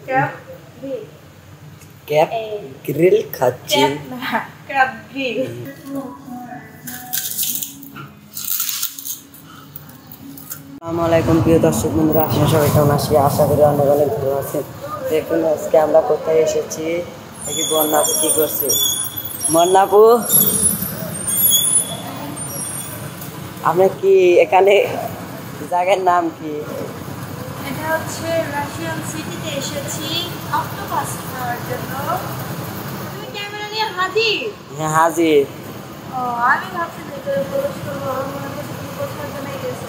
Crab grill cap grill খাচ্ছি crab grill. আসসালামু আলাইকুম প্রিয় দর্শক বন্ধুরা, আপনারা সবাই কেমন আছি? আশা করি অনেক অনেক ভালো আছেন। দেখুন আজকে আমরা কোথায় এসেছি, দেখি বন্যাপু কি করছে। বন্যাপু, আপনার কি এখানে জায়গার নাম কি? এটা হচ্ছে রাশিয়ান সিটিতে এসেছি অক্টোপাস খাওয়ার জন্য। তুমি ক্যামেরা নিয়ে হাজির? হ্যাঁ হাজির। ও আমি ভাবছি ভেতরে প্রবেশ করবো, মনে করছি তুমি কোথাও জন্যই গেছো।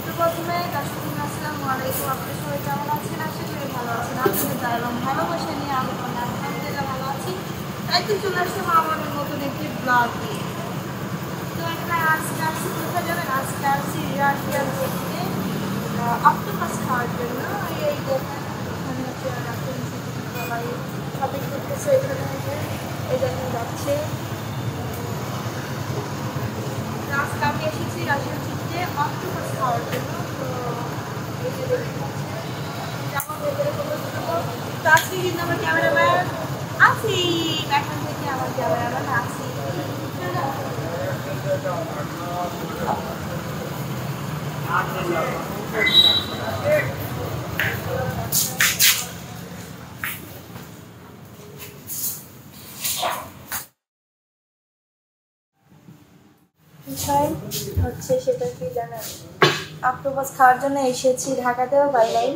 তো প্রথমে দর্শক আসসালামু আলাইকুম, আপনারা সবাই কেমন আছেন? আশা করি ভালো আছেন। আপনাদের দারুণ ভালোবাসা নিয়ে আমি আলহামদুলিল্লাহ ভালো আছি। তাই তো চলে আসলাম আমার নতুন একটি ব্লগ নিয়ে। তো এখানে আজকে আসছি কোথায় যাবেন? আজকে আসছি রাশিয়ান সিটিতে অক্টোপাস খাওয়ার জন্য। এই দোকান এখানে হচ্ছে রাশিয়ান সিটি সবাই শপিং করতেছে, এখানে হচ্ছে এই জন্য যাচ্ছে। আজকে আমি এসেছি রাশিয়ান সিটিতে অক্টোপাস খাওয়ার জন্য। তো এই যে দেখতে পাচ্ছি আমার ভেতরে প্রবেশ করবো। তো আজকে কিন্তু আমার ক্যামেরাম্যান আছি, এখন থেকে আমার ক্যামেরাম্যান আছি। বিষয় হচ্ছে সেটা কি জানেন, অক্টোপাস খাওয়ার জন্য এসেছি, ঢাকাতেও পাই নাই,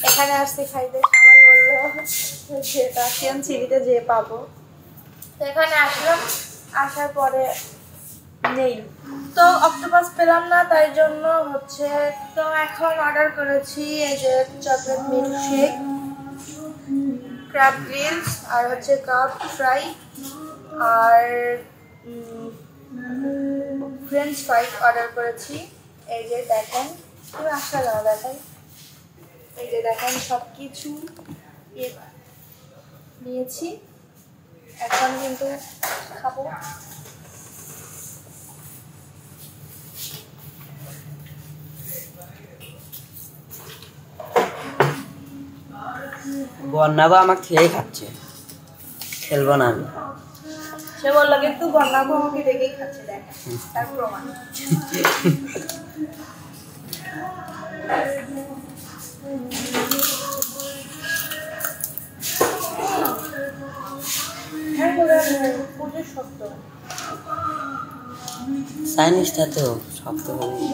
এখানে আসতে খাইতে সবাই বললো যে রাশিয়ান সিটিতে যেয়ে পাবো। তো এখানে আসলাম, আসার পরে নেই, তো অক্টোপাস পেলাম না, তাই জন্য হচ্ছে তো এখন অর্ডার করেছি এই যে চকলেট মিল্কশেক, ক্র্যাব গ্রিলস আর হচ্ছে কাপ ফ্রাই আর ফ্রেঞ্চ ফ্রাই অর্ডার করেছি। এই যে দেখেন, তুমি আসলে না দেখাই, এই যে দেখেন সব কিছু নিয়েছি, এখন কিন্তু খাবো। বন্যাপু আমাকে খেয়ে খাচ্ছে, খেলবো না আমি। সে বললো কিন্তু বন্যাপু আমাকে দেখেই খাচ্ছে, দেখ তার প্রমাণ। চাইনিজটা তো শক্ত হবে।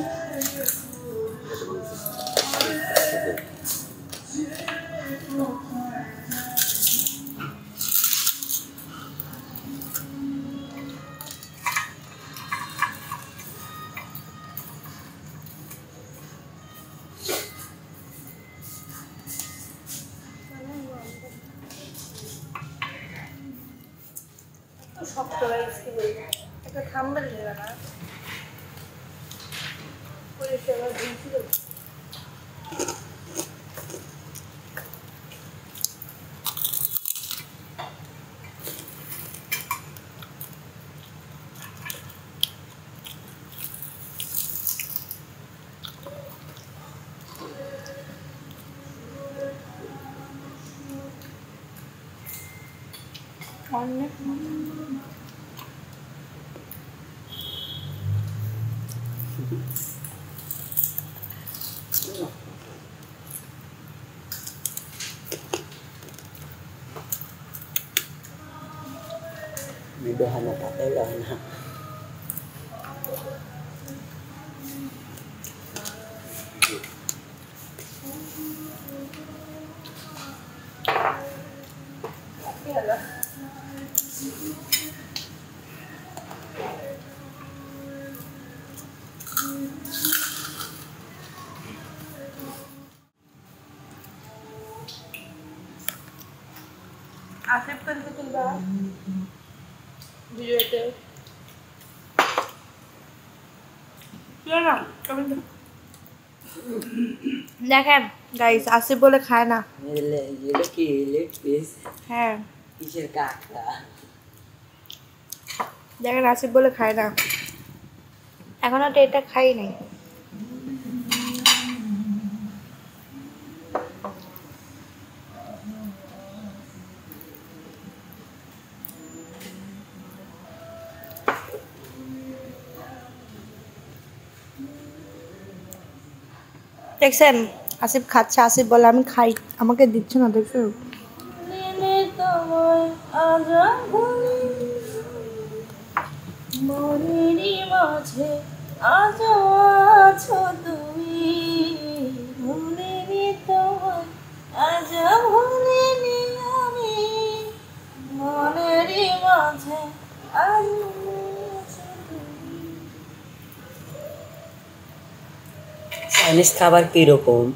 শক্ত রাইস কি বলবো, একটা থাম্বেল দেবে না পরিষেবা দিয়েছিল। অনেক Mudahan na tatay lang na. Asif কিন্তু তুলবা ভিডিওতে দেখেন গাইস, আসিফ বলে খায় না। হ্যাঁ দেখেন, আসিফ বলে খায় না, এখনো তো এটা খাই নাই। দেখছেন আসিফ খাচ্ছে, আসিফ বলে আমি খাই, আমাকে দিচ্ছে না। দেখছেন মনেরই মাঝে আজ আছো তুমি, ভুলিনি তোমায় আজ ভুলিনি আমি, মনেরই মাঝে আজ আছো তুমি। চাইনিজ খাবার কিরকম?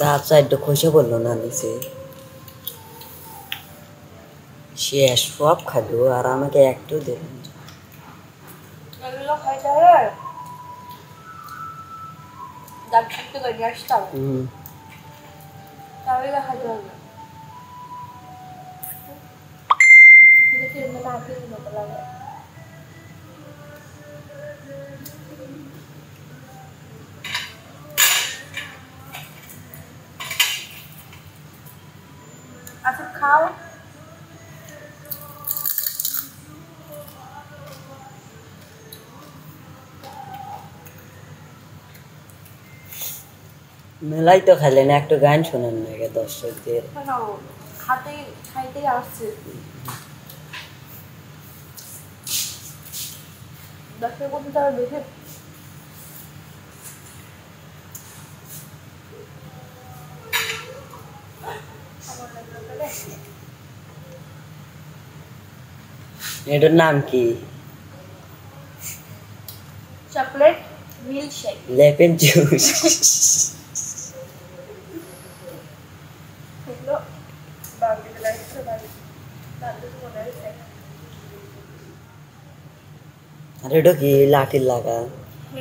দাঁত সাইডটা খসে পড়লো না নিচে, শেষ সব খালো আর আমাকে একটু দিলেন। এগুলো খাইতে হবে, দাঁত ঠিক করে নিয়ে আসতে হবে, তাহলে খাইতে হবে। আচ্ছা খাও। মেলাই তো খেলেন, একটু গান শোনেন না গে দর্শকদের? খাইতেই আসছে দর্শক বন্ধু, তারা দেখে এটার নাম কি? Chocolate milkshake. লেপেন জুস। আর এটা কি লাঠির লাগা?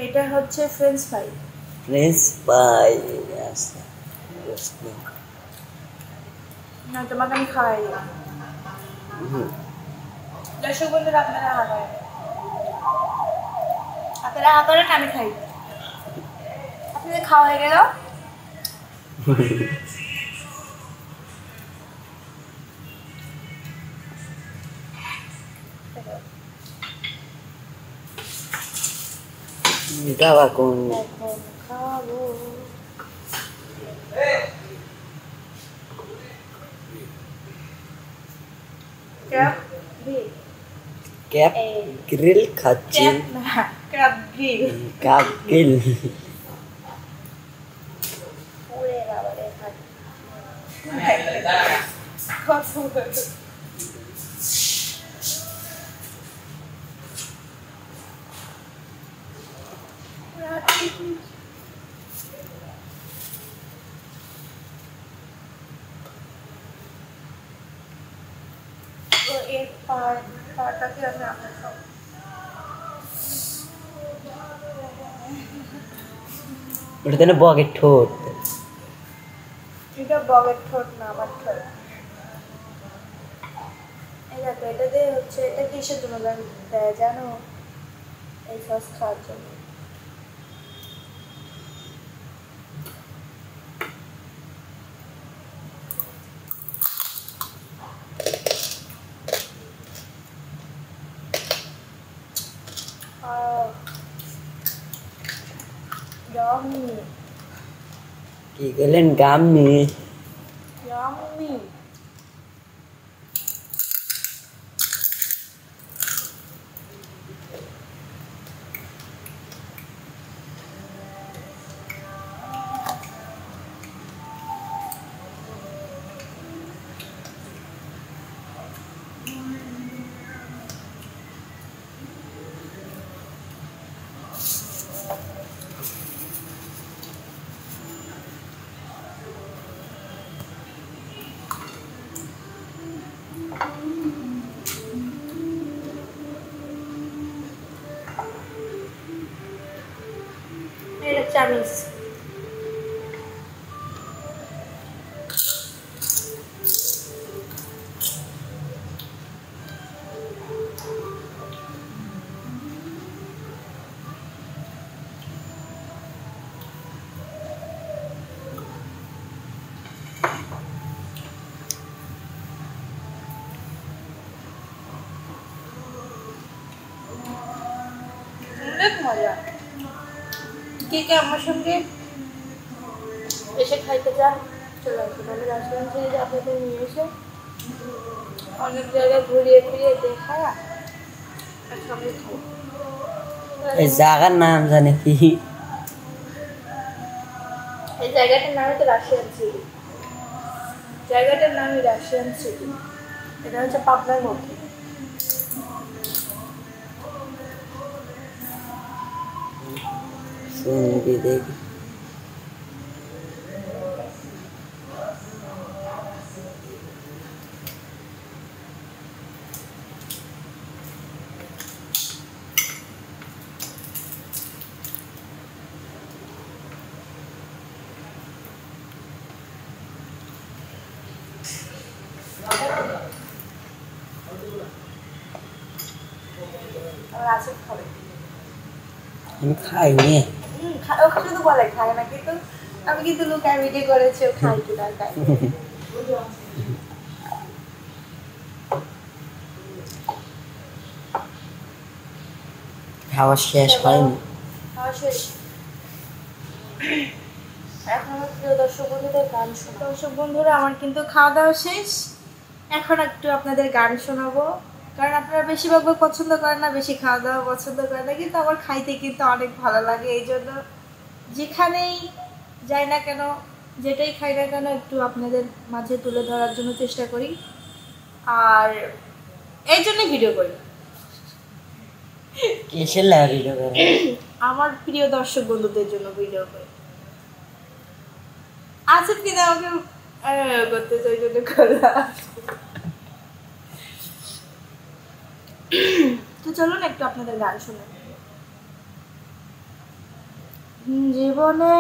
এটা হচ্ছে ফ্রেঞ্চ ফ্রাই। French fry. না তোমাকে আমি খাওয়াই দিলাম। দর্শক বন্ধুরা আপনারা হাঁকারেন, আপনারা হাঁকারেন, আমি খাই। আপনাদের খাওয়া হয়ে গেল? খাওয়া কোন? এখন খাবো। ক্যাপ গ্রিল খাচ্ছি। Crab grill. Cap grill. ওরে বাবা রে তো এর পাটাকে আমি আগে খাবো। ওটা তো বগের ঠোঁট। এটা বগের ঠোঁট না, আমার ঠোঁট। এই দেখো, এটা দিয়ে হচ্ছে, এটা কিসের জন্য দেয় জানো? এই সস খাওয়ার জন্য। Yummy. কি গেলেন গাম্মি? Yummy. এটা চামিচ। অনেক মজা। কে কে আমার সঙ্গে এসে খাইতে চান চলে আসবেন, আমি রাজধানী থেকে আপনাদের নিয়ে এসে অনেক জায়গায় ঘুরিয়ে ফিরিয়ে দেখা একসঙ্গে খাবো। এই জায়গার নাম জানে কি? এই জায়গাটার নাম হচ্ছে রাশিয়ান সিটি। জায়গাটার নামই রাশিয়ান সিটি। এটা হচ্ছে পাবনার মধ্যে। শুনবি দেখি। আমার আসিফ খাবে। আমি খাইনি। ও শুধু বলে খায় না, কিন্তু আমি কিন্তু লুকায় ভিডিও করেছি ও খাই কিনা খাই। খাওয়া শেষ হয়নি। খাওয়া শেষ। এখন আমার প্রিয় দর্শক বন্ধুদের গান শোনো। দর্শক বন্ধুরা, আমার কিন্তু খাওয়া দাওয়া শেষ। এখন একটু আপনাদের গান শোনাবো, কারণ আপনারা বেশিরভাগ পছন্দ করেন না, বেশি খাওয়া দাওয়া পছন্দ করেন না, কিন্তু আমার খাইতে কিন্তু অনেক ভালো লাগে। এই জন্য যেখানেই যাই না কেন, যেটাই খাই না কেন, একটু আপনাদের মাঝে তুলে ধরার জন্য চেষ্টা করি, আর এই জন্যই ভিডিও করি। কিসের লাগা ভিডিও করে? আমার প্রিয় দর্শক বন্ধুদের জন্য ভিডিও করি। আসিফ কিন্তু আমাকে করতে চাই, জন্য করলাম। তো চলুন একটু আপনাদের গান শুনে। জীবনে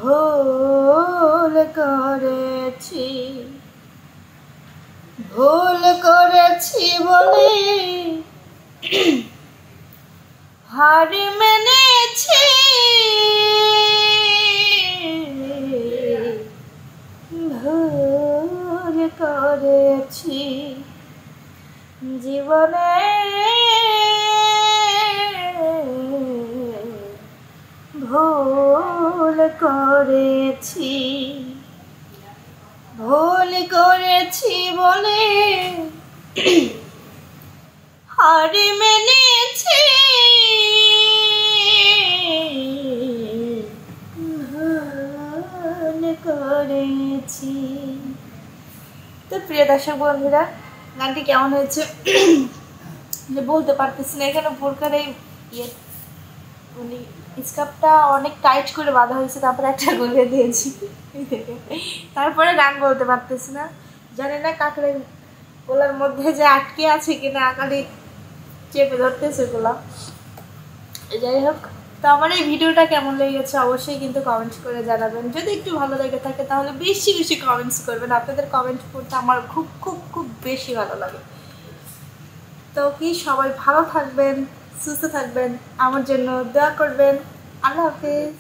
ভুল করেছি, ভুল করেছি বলে হার মেনেছি, ভুল করেছি জীবনে, ভুল করেছি, ভুল করেছি বলে হার মেনেছি, ভুল করেছি। তো প্রিয় দর্শক বন্ধুরা, গানটি কেমন হয়েছে বলতে পারতেছি না। এখানে বোরকার এই মানে স্কার্ফটা অনেক টাইট করে বাঁধা হয়েছে, তারপরে একটা গলিয়ে দিয়েছি, তারপরে গান বলতে পারতেছি না। জানি না কাকড়ের গোলার মধ্যে যে আটকে আছে কিনা, আকালি চেপে ধরতেছে গোলা। যাই হোক, তো আমার এই ভিডিওটা কেমন লেগেছে অবশ্যই কিন্তু কমেন্ট করে জানাবেন। যদি একটু ভালো লেগে থাকে তাহলে বেশি বেশি কমেন্টস করবেন। আপনাদের কমেন্ট করতে আমার খুব খুব খুব বেশি ভালো লাগে। তো কি সবাই ভালো থাকবেন, সুস্থ থাকবেন, আমার জন্য দোয়া করবেন। আল্লাহ হাফেজ।